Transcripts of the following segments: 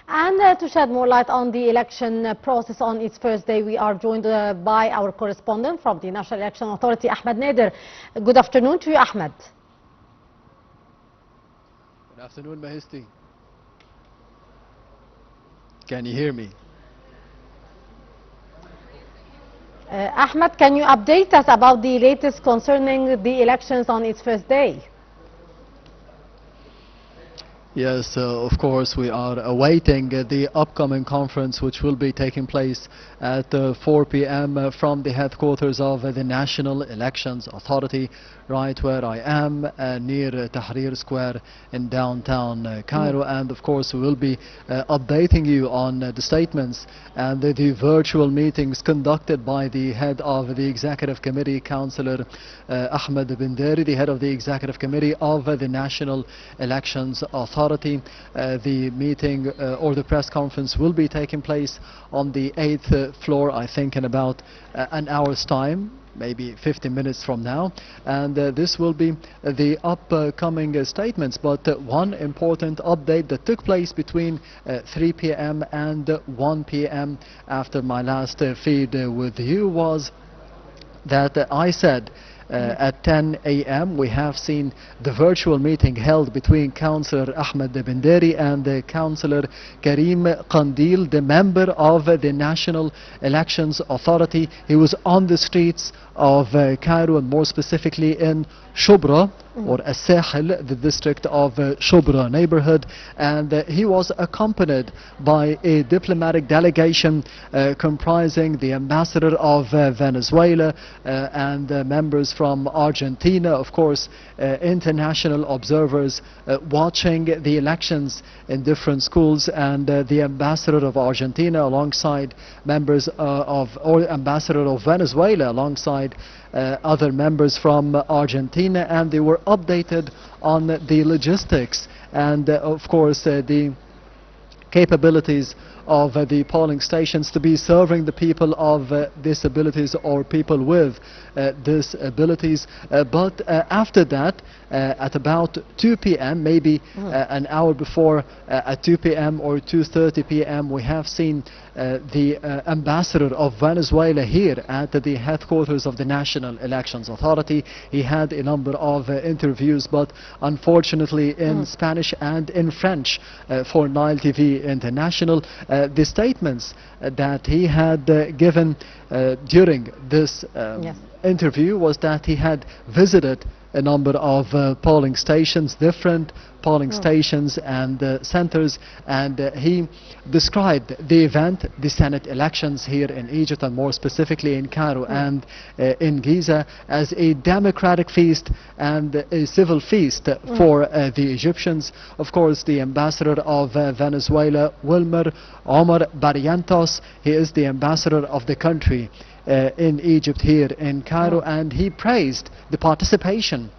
And to shed more light on the election process on its first day, we are joined by our correspondent from the National Election Authority, Ahmed Nader. Good afternoon to you, Ahmed. Good afternoon, Mahisti. Can you hear me? Ahmed, can you update us about the latest concerning the elections on its first day? Yes, of course, we are awaiting the upcoming conference which will be taking place at 4 p.m. From the headquarters of the National Elections Authority, right where I am, near Tahrir Square in downtown Cairo. And of course, we will be updating you on the statements and the virtual meetings conducted by the head of the Executive Committee, Councillor Ahmed bin Dari, the head of the Executive Committee of the National Elections Authority. The meeting or the press conference will be taking place on the 8th floor, I think in about an hour's time, maybe 15 minutes from now, and this will be the upcoming statements. But one important update that took place between 3 p.m. and 1 p.m. after my last feed with you was that I said at 10 a.m. we have seen the virtual meeting held between Councillor Ahmed bin Dari and Councillor Karim Qandil, the member of the National Elections Authority. He was on the streets of Cairo, and more specifically in Shubra, or As-Sahel, the district of Shubra neighborhood, and he was accompanied by a diplomatic delegation comprising the ambassador of Venezuela and members from Argentina, of course, international observers watching the elections in different schools, and the ambassador of Argentina alongside members or ambassador of Venezuela alongside other members from Argentina, and they were updated on the logistics and of course the capabilities of the polling stations to be serving the people of disabilities or people with disabilities. But after that, at about 2 p.m., maybe an hour before, at 2 p.m. or 2:30 p.m., we have seen the ambassador of Venezuela here at the headquarters of the National Elections Authority. He had a number of interviews, but unfortunately in Spanish and in French for Nile TV International. The statements that he had given during this interview was that he had visited a number of polling stations, different polling stations and centers, and he described the event, the Senate elections here in Egypt, and more specifically in Cairo and in Giza, as a democratic feast and a civil feast for the Egyptians. Of course, the ambassador of Venezuela, Wilmer Omar Barrientos, he is the ambassador of the country in Egypt here in Cairo, and he praised the participation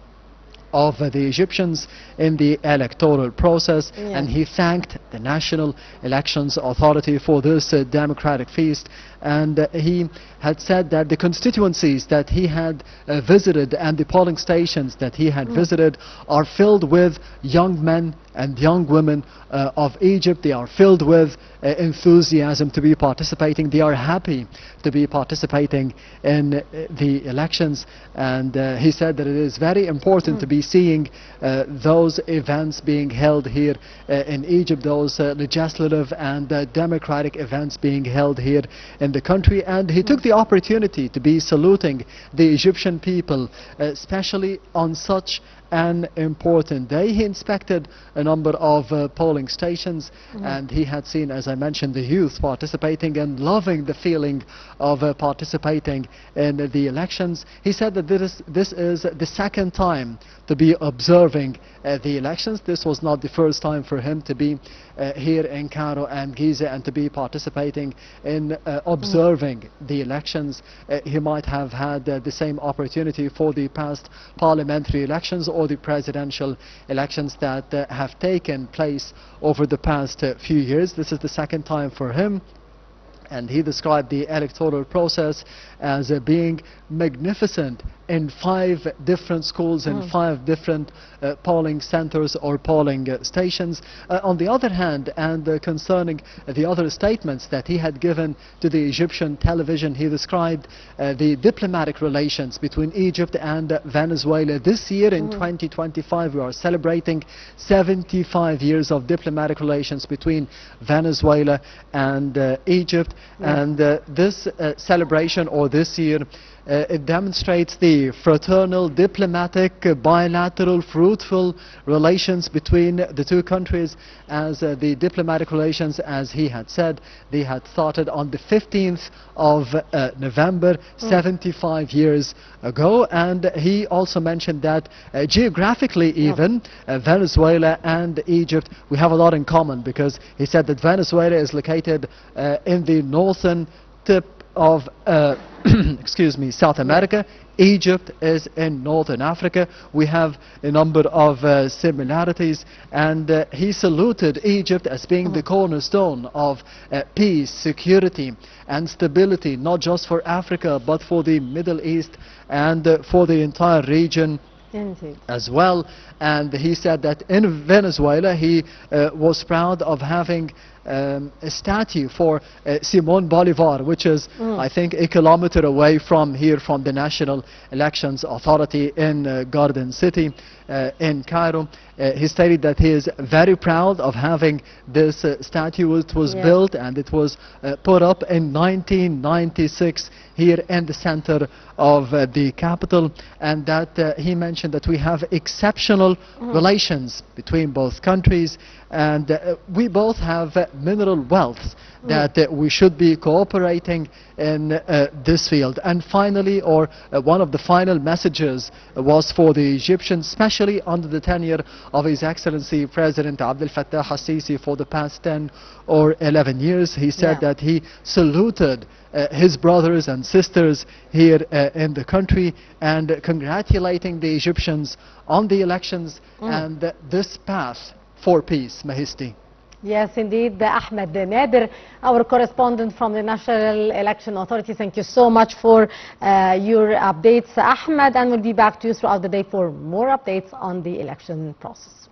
of the Egyptians in the electoral process, and he thanked the National Elections Authority for this democratic feast. And he had said that the constituencies that he had visited and the polling stations that he had visited are filled with young men and young women of Egypt. They are filled with enthusiasm to be participating. They are happy to be participating in the elections, and he said that it is very important to be seeing those events being held here in Egypt, those legislative and democratic events being held here in the country. And he took the opportunity to be saluting the Egyptian people, especially on such an important day. He inspected a number of polling stations, and he had seen, as I mentioned, the youth participating and loving the feeling of participating in the elections. He said that this is the second time to be observing the elections. This was not the first time for him to be here in Cairo and Giza and to be participating in observing the elections. He might have had the same opportunity for the past parliamentary elections or the presidential elections that have taken place over the past few years. This is the second time for him. And he described the electoral process as being magnificent in 5 different schools in 5 different polling centers or polling stations. On the other hand, and concerning the other statements that he had given to the Egyptian television, he described the diplomatic relations between Egypt and Venezuela. This year in 2025 we are celebrating 75 years of diplomatic relations between Venezuela and Egypt, and this celebration, or this year, it demonstrates the fraternal, diplomatic, bilateral, fruitful relations between the two countries, as the diplomatic relations, as he had said, they had started on the 15th of November, 75 years ago. And he also mentioned that geographically even, Venezuela and Egypt, we have a lot in common, because he said that Venezuela is located in the northern tip of excuse me, South America. Egypt is in Northern Africa. We have a number of similarities, and he saluted Egypt as being the cornerstone of peace, security and stability, not just for Africa but for the Middle East and for the entire region as well. And he said that in Venezuela he was proud of having a statue for Simon Bolivar, which is I think a kilometer away from here, from the National Elections Authority in Garden City in Cairo. He stated that he is very proud of having this statue. It was built and it was put up in 1996 here in the center of the capital, and that he mentioned that we have exceptional relations between both countries, and we both have mineral wealth that we should be cooperating in this field. And finally, or one of the final messages was for the Egyptians, especially under the tenure of His Excellency President Abdel Fattah al-Sisi for the past 10 or 11 years. He said that he saluted his brothers and sisters here in the country, and congratulating the Egyptians on the elections and this path for peace. Mahisti. Yes, indeed, Ahmed. Nader, our correspondent from the National Election Authority, thank you so much for your updates, Ahmed, and we'll be back to you throughout the day for more updates on the election process.